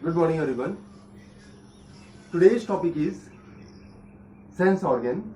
Good morning, everyone. Today's topic is sense organ,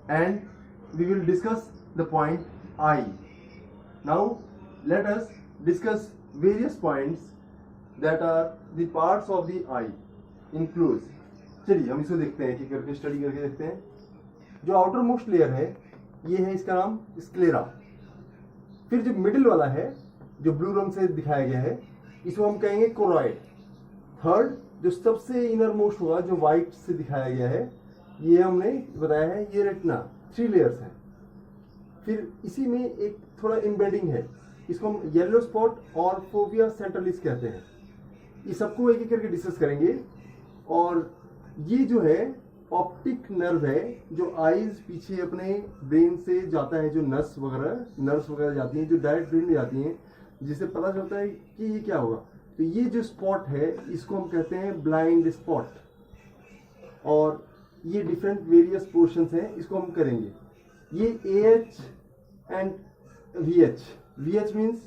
and we will discuss the point eye. Now, let us discuss various points that are the parts of the eye in close. चलिए हम इसको देखते हैं, एक करके study करके देखते हैं. जो आउटर मोस्ट लेयर है ये है, इसका नाम स्क्लेरा. फिर जो मिडिल वाला है जो ब्लू रंग से दिखाया गया है इसको हम कहेंगे कोरॉइड. थर्ड जो सबसे इनर मोस्ट हुआ जो व्हाइट से दिखाया गया है ये हमने बताया है ये रेटिना. 3 लेयर्स हैं. फिर इसी में एक थोड़ा एम्बेडिंग है, इसको हम येलो स्पॉट और फोविया सेंट्रलिस कहते हैं. ये सबको एक एक करके डिस्कस करेंगे. और ये जो है ऑप्टिक नर्व है जो आईज पीछे अपने ब्रेन से जाता है, जो नर्व्स वगैरह जाती हैं जो डायरेक्ट ब्रेन में जाती हैं, जिससे पता चलता है कि ये क्या होगा. तो ये जो स्पॉट है इसको हम कहते हैं ब्लाइंड स्पॉट. और ये डिफरेंट वेरियस पोर्शंस हैं, इसको हम करेंगे. ये AH and VH. VH means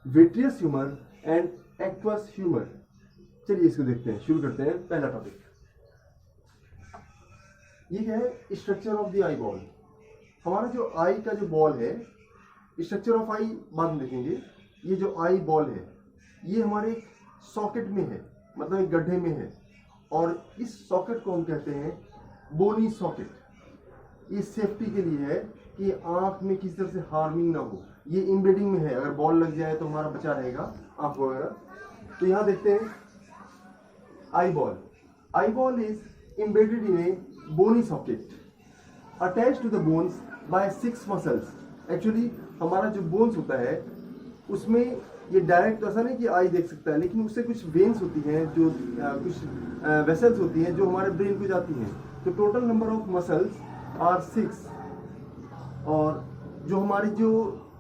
vitreous humour and aqueous humour. चलिए इसको देखते हैं, शुरू करते हैं. पहला टॉपिक ये क्या है, structure of the eye ball. हमारा जो आई का जो बॉल है, स्ट्रक्चर ऑफ आई बाद में देखेंगे. ये जो आई बॉल है ये हमारे सॉकेट में है, मतलब एक गड्ढे में है. और इस सॉकेट को हम कहते हैं बोनी सॉकेट. ये सेफ्टी के लिए है कि आंख में किसी तरह से हार्मिंग ना हो. ये इम्बेडिंग में है, अगर बॉल लग जाए तो हमारा बचा रहेगा आंख वगैरह. तो यहाँ देखते हैं eye ball. Eye ball is embedded in a bony socket attached to the bones by 6 muscles. Actually हमारा जो बोन्स होता है उसमें ये डायरेक्ट ऐसा नहीं कि आई देख सकता है, लेकिन उससे कुछ वेन्स होती हैं जो कुछ वेसल्स होती हैं जो हमारे ब्रेन को जाती हैं. तो total number of muscles are 6. और जो हमारी जो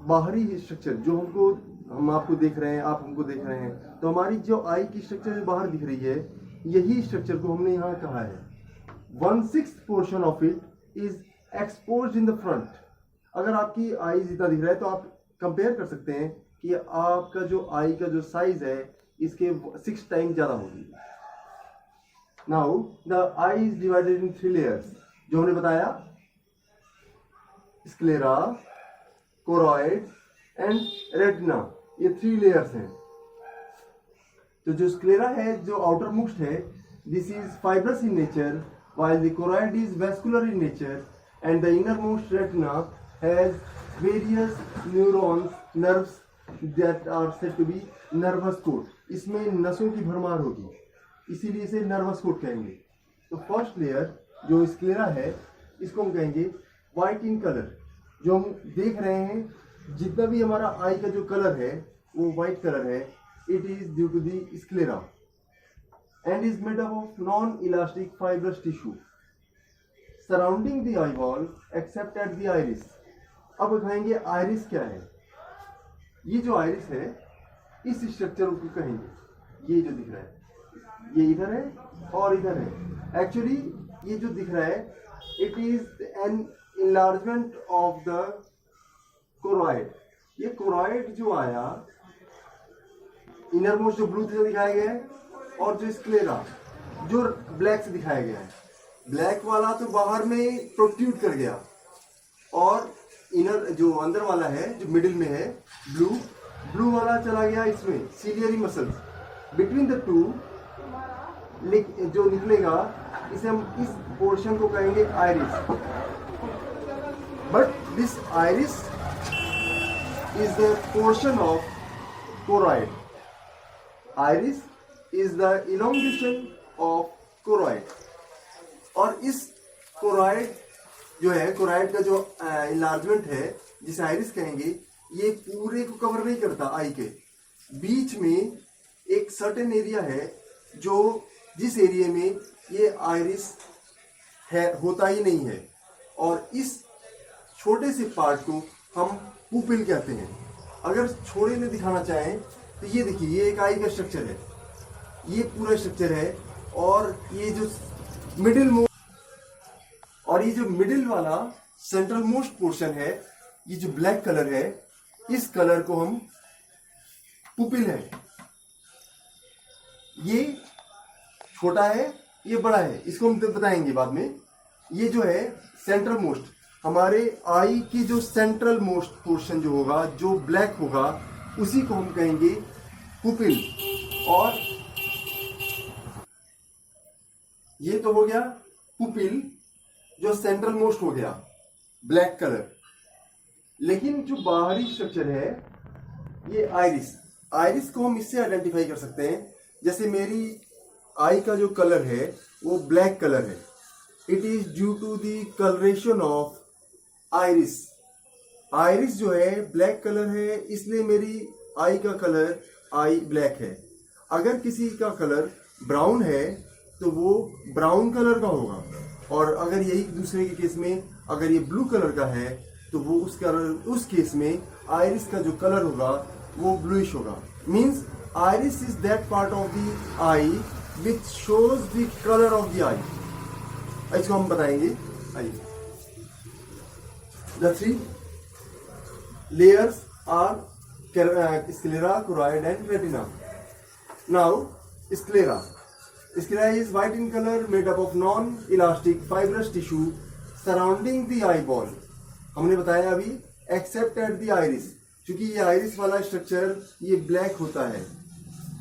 बाहरी स्ट्रक्चर जो हम आपको देख रहे हैं, आप हमको देख रहे हैं, तो हमारी जो आई की स्ट्रक्चर जो बाहर दिख रही है यही स्ट्रक्चर को हमने यहाँ कहा है 1/6 portion of it is exposed in the front. अगर आपकी आई जितना दिख रहा है तो आप कंपेयर कर सकते हैं कि आपका जो आई का जो साइज है इसके 6 टाइम ज्यादा होगी. Now the I is divided in 3 layers जो हमने बताया, स्क्लेरा, कोरॉइड एंड रेटिना. ये 3 लेयर्स हैं. तो जो स्क्लेरा है जो आउटर मोस्ट है, this is fibrous in nature while the choroid is vascular in nature and the innermost retina has various neurons, nerves that are said to be nervous cord. इसमें नसों की भरमार होगी, इसीलिए इसे नर्वस कोड कहेंगे. तो फर्स्ट लेयर जो स्क्लेरा है इसको हम कहेंगे व्हाइट इन कलर. जो हम देख रहे हैं जितना भी हमारा आई का जो कलर है वो व्हाइट कलर है. It is due to the sclera and is made up of non-elastic fibrous tissue surrounding the eyeball except at the iris. अब दिखाएंगे आयरिस क्या है. ये जो आयरिस है इस स्ट्रक्चर को कहेंगे, ये जो दिख रहा है ये इधर है और इधर है. एक्चुअली ये जो दिख रहा है it is an enlargement of the choroid. ये choroid जो आया इनर मोस्ट जो ब्लू से दिखाया गया है और जो स्क्लेरा जो ब्लैक से दिखाया गया है. ब्लैक वाला तो बाहर में प्रोट्रूड कर गया और इनर जो अंदर वाला है जो मिडिल में है ब्लू वाला चला गया इसमें ciliary muscles. Between the two जो निकलेगा इसे हम इस पोर्शन को कहेंगे iris. But this iris is the portion of choroid. Iris is the elongation of choroid. और इस choroid जो है, choroid का जो enlargement है जिसे आइरिस कहेंगे, ये पूरे को कवर नहीं करता. आई के बीच में एक सर्टेन एरिया है जो जिस एरिया में ये आइरिस है होता ही नहीं है. और इस छोटे से पार्ट को हम पुपिल कहते हैं. अगर छोटे में दिखाना चाहें तो ये देखिए, ये एक आई का स्ट्रक्चर है, ये पूरा स्ट्रक्चर है. और ये जो मिडिल वाला सेंट्रल मोस्ट पोर्शन है, ये जो ब्लैक कलर है, इस कलर को हम पुपिल है. ये छोटा है, ये बड़ा है, इसको हम बताएंगे बाद में। ये जो है सेंट्रल मोस्ट, हमारे आई की जो सेंट्रल मोस्ट पोर्शन जो होगा, जो ब्लैक होगा, उसी को हम कहेंगे पुपिल। और ये तो हो गया पुपिल, जो सेंट्रल मोस्ट हो गया, ब्लैक कलर। लेकिन जो बाहरी स्ट्रक्चर है ये आइरिस, आइरिस को हम इससे आइडेंटिफाई कर सकते हैं। जैसे मेरी आई का जो कलर है वो ब्लैक कलर है, it is due to the coloration of iris. Iris जो है ब्लैक कलर है, इसलिए मेरी आई का कलर आई ब्लैक है। अगर किसी का कलर ब्राउन है तो वो ब्राउन कलर का होगा, और अगर यही दूसरे के केस में अगर ये ब्लू कलर का है तो वो उस केस में आइरिस का जो कलर होगा वो ब्लूइश होगा। Means iris is that part of the eye which shows the colour of the eye. इसको हम बताएंगे। आइए, the three layers are sclera, choroid and retina. Now, sclera. Sclera is white in color, made up of non-elastic fibrous tissue surrounding the eyeball. हमने बताया अभी, except at the iris. क्योंकि ये iris वाला स्ट्रक्चर ये ब्लैक होता है,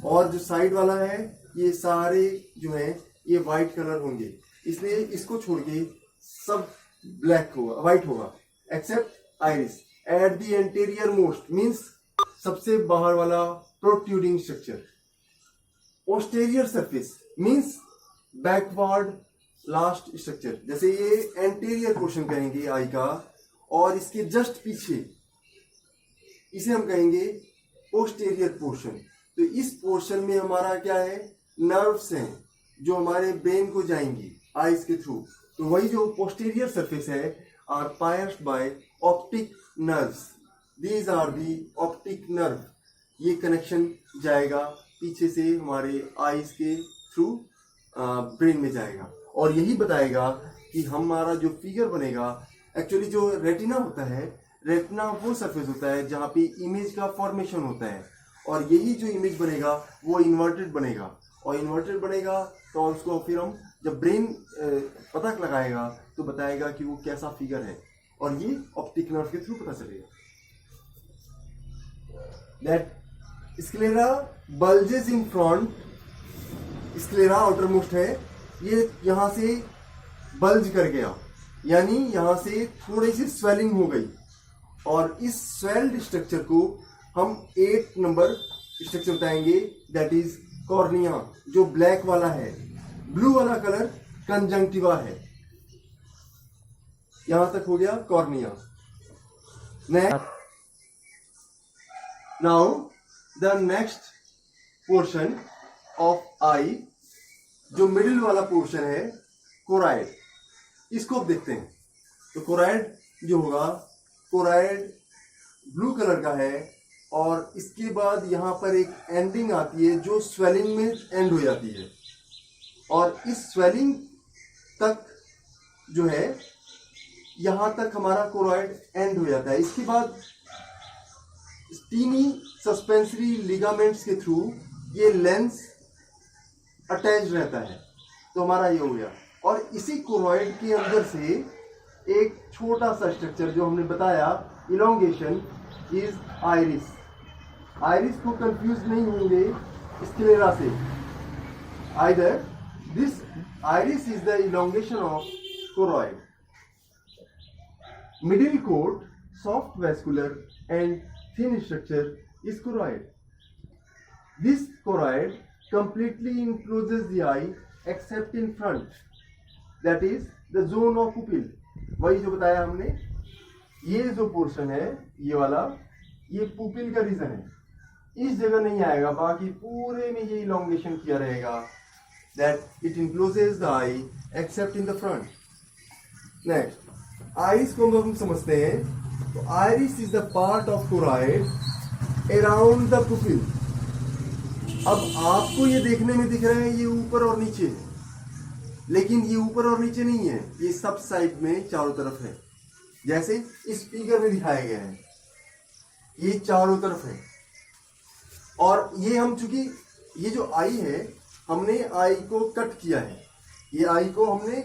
और जो साइड वाला है ये सारे जो है ये व्हाइट कलर होंगे, इसलिए इसको छोड़ के सब ब्लैक होगा, व्हाइट होगा, except iris. At the anterior most means सबसे बाहर वाला protruding structure. Posterior surface means backward last structure. जैसे ये एंटीरियर पोर्शन कहेंगे आई का, और इसके जस्ट पीछे इसे हम कहेंगे पोस्टीरियर पोर्शन। तो इस पोर्शन में हमारा क्या है, नर्व्स हैं जो हमारे ब्रेन को जाएंगी आईज के थ्रू। तो वही जो पोस्टीरियर सरफेस है are pierced by optic nerves. These are the optic nerve। ये कनेक्शन जाएगा पीछे से हमारे आईज के थ्रू ब्रेन में जाएगा, और यही बताएगा कि हमारा जो फिगर बनेगा। एक्चुअली जो रेटिना होता है, रेटिना वो सरफेस होता है जहाँ पे इमेज का फॉर्मेशन होता है, और यही जो इमेज बनेगा वो इन्वर्टेड बनेगा, और इन्वर्टेड बनेगा तो उसको फिर हम जब ब्रेन पता लगाएगा तो बताएगा कि वो कैसा फिगर है, और ये ऑप्टिक नर्व के थ्रू पता चलेगा। That sclera bulges in front, sclera outermost है, ये यहाँ से बल्ज कर गया, यानी यहाँ से थोड़ी सी स्वेलिंग हो गई, और इस स्वेल्ड स्ट्रक्चर को हम 8 नंबर स्ट्रक्चर बताएंगे, दैट इज कॉर्निया, जो ब्लैक वाला है। ब्लू वाला कलर कंजंक्टिवा है। यहां तक हो गया cornea. Next, Now the next portion of eye, जो मिडिल वाला पोर्शन है, कोराइड, इसको अब देखते हैं। तो कोराइड जो होगा, कोराइड ब्लू कलर का है, और इसके बाद यहाँ पर एक एंडिंग आती है जो स्वेलिंग में एंड हो जाती है, और इस स्वेलिंग तक जो है यहाँ तक हमारा कोराइड एंड हो जाता है। इसके बाद स्टीनी सस्पेंसरी लिगामेंट्स के थ्रू ये लेंस अटैच रहता है। तो हमारा ये हो गया, और इसी कोरॉइड के अंदर से एक छोटा सा स्ट्रक्चर जो हमने बताया, इलोंगेशन, इज आइरिस। आइरिस को कंफ्यूज नहीं होंगे स्क्लेरा से। Either this iris is the elongation of choroid. Middle coat soft vascular and thin structure is choroid. This choroid completely encloses the eye except in front, that is the zone of pupil। वही जो बताया हमने, ये जो portion है ये वाला, ये पुपिल का रीजन है। इस जगह नहीं आएगा, बाकी पूरे में ये इलोंगेशन किया रहेगा, that it encloses the eye except in the front। Next, iris को हम समझते हैं। तो iris is the part of choroid around the pupil. अब आपको ये देखने में दिख रहा है ये ऊपर और नीचे है, लेकिन ये ऊपर और नीचे नहीं है, ये सब साइड में चारों तरफ है, जैसे इस फिगर में दिखाया गया है, ये चारों तरफ है। और ये हम चूंकि ये जो आई है हमने आई को कट किया है, ये आई को हमने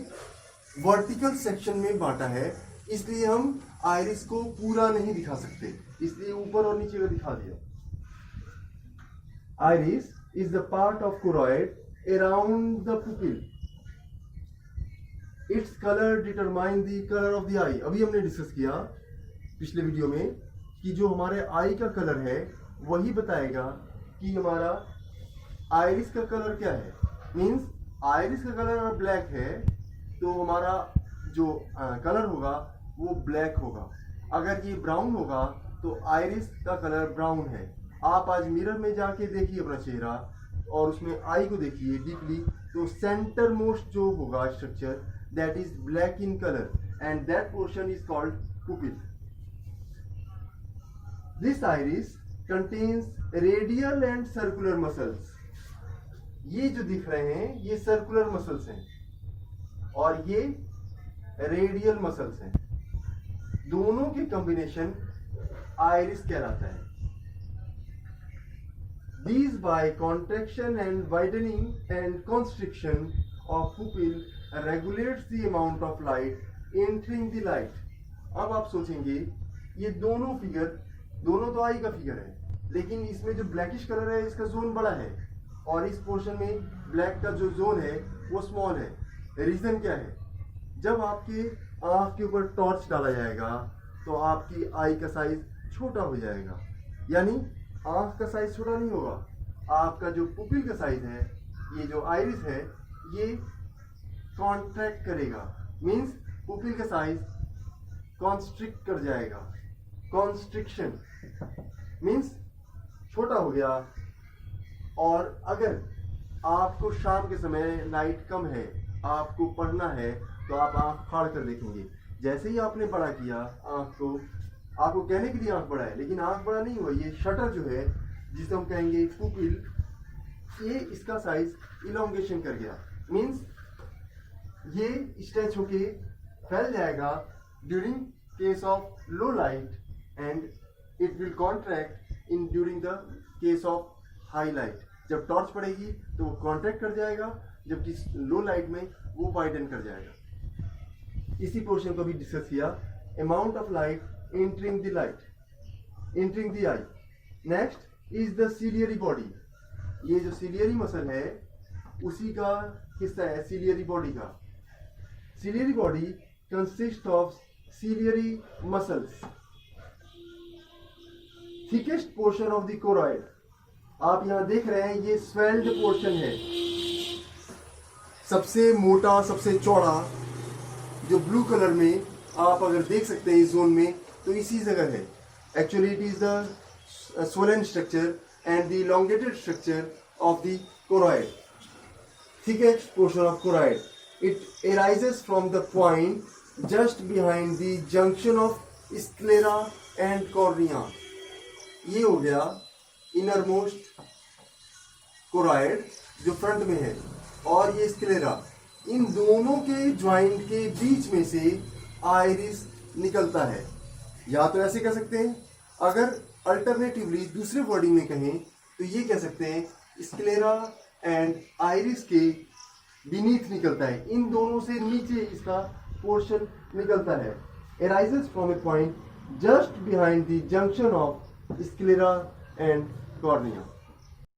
वर्टिकल सेक्शन में बांटा है, इसलिए हम आइरिस को पूरा नहीं दिखा सकते, इसलिए ऊपर और नीचे का दिखा दिया। Iris is the part of choroid around the pupil. Its colour determine the colour of the eye. अभी हमने डिस्कस किया पिछले वीडियो में कि जो हमारे आई का कलर है वही बताएगा कि हमारा आइरिस का कलर क्या है। मींस आइरिस का कलर अगर ब्लैक है तो हमारा जो कलर होगा वो ब्लैक होगा। अगर ये ब्राउन होगा तो आइरिस का कलर ब्राउन है। आप आज मिरर में जाके देखिए अपना चेहरा और उसमें आई को देखिए डीपली, तो सेंटर मोस्ट जो होगा structure that is black in colour and that portion is called pupil. This iris contains radial and circular muscles. ये जो दिख रहे हैं ये सर्कुलर मसल्स हैं और ये रेडियल मसल्स हैं। दोनों के कॉम्बिनेशन आइरिस कहलाता है। These by contraction and widening and constriction of pupil regulates the amount of light entering the light। अब आप सोचेंगे ये दोनों फिगर, दोनों तो आई का फिगर है, लेकिन इसमें जो ब्लैकिश कलर है इसका जोन बड़ा है और इस पोर्शन में ब्लैक का जो जोन है वो स्मॉल है। रीजन क्या है? जब आपके आंख के ऊपर टॉर्च डाला जाएगा तो आपकी आई का साइज छोटा हो जाएगा, यानी आंख का साइज छोटा नहीं होगा, आपका जो पुपिल का साइज है, ये जो आइरिस है ये कॉन्ट्रैक्ट करेगा। मींस पुपिल का साइज कॉन्स्ट्रिक्ट कर जाएगा। कॉन्स्ट्रिक्शन मींस छोटा हो गया। और अगर आपको शाम के समय लाइट कम है, आपको पढ़ना है, तो आप आंख फाड़ कर देखेंगे। जैसे ही आपने बड़ा किया आंख को, आपको कहने के लिए आंख बड़ा है लेकिन आंख बड़ा नहीं हुआ, ये शटर जो है जिसे हम कहेंगे पुपिल, ये इसका साइज इलोंगेशन कर गया। मींस ये स्ट्रेच होके फैल जाएगा during case of low light and it will contract in during the case of high light. जब टॉर्च पड़ेगी तो वो कॉन्ट्रैक्ट कर जाएगा, जबकि लो लाइट में वो वाइडन कर जाएगा। इसी पोर्शन को भी डिस्कस किया। Amount of light entering the light, entering the eye. Next is the ciliary body. ये जो ciliary मसल है उसी का हिस्सा है ciliary body का। Ciliary body consists of ciliary muscles. Thickest portion of the choroid. आप यहाँ देख रहे हैं ये swelled portion है, सबसे मोटा, सबसे चौड़ा, जो ब्लू कलर में आप अगर देख सकते हैं इस जोन में तो इसी जगह है। Actually it is the swollen structure and the elongated structure of the choroid. Thickest portion of choroid. It arises from the point just behind the junction of sclera and cornea. ये हो गया innermost choroid जो front में है, और ये sclera. इन दोनों के ज्वाइंट के बीच में से आइरिस निकलता है। या तो ऐसे कह सकते हैं, अगर अल्टरनेटिवली दूसरे वर्डिंग में कहें तो ये कह सकते हैं स्क्लेरा एंड आइरिस के बीनीथ निकलता है। इन दोनों से नीचे इसका पोर्शन निकलता है। arises from a point just behind the junction of sclera and cornea.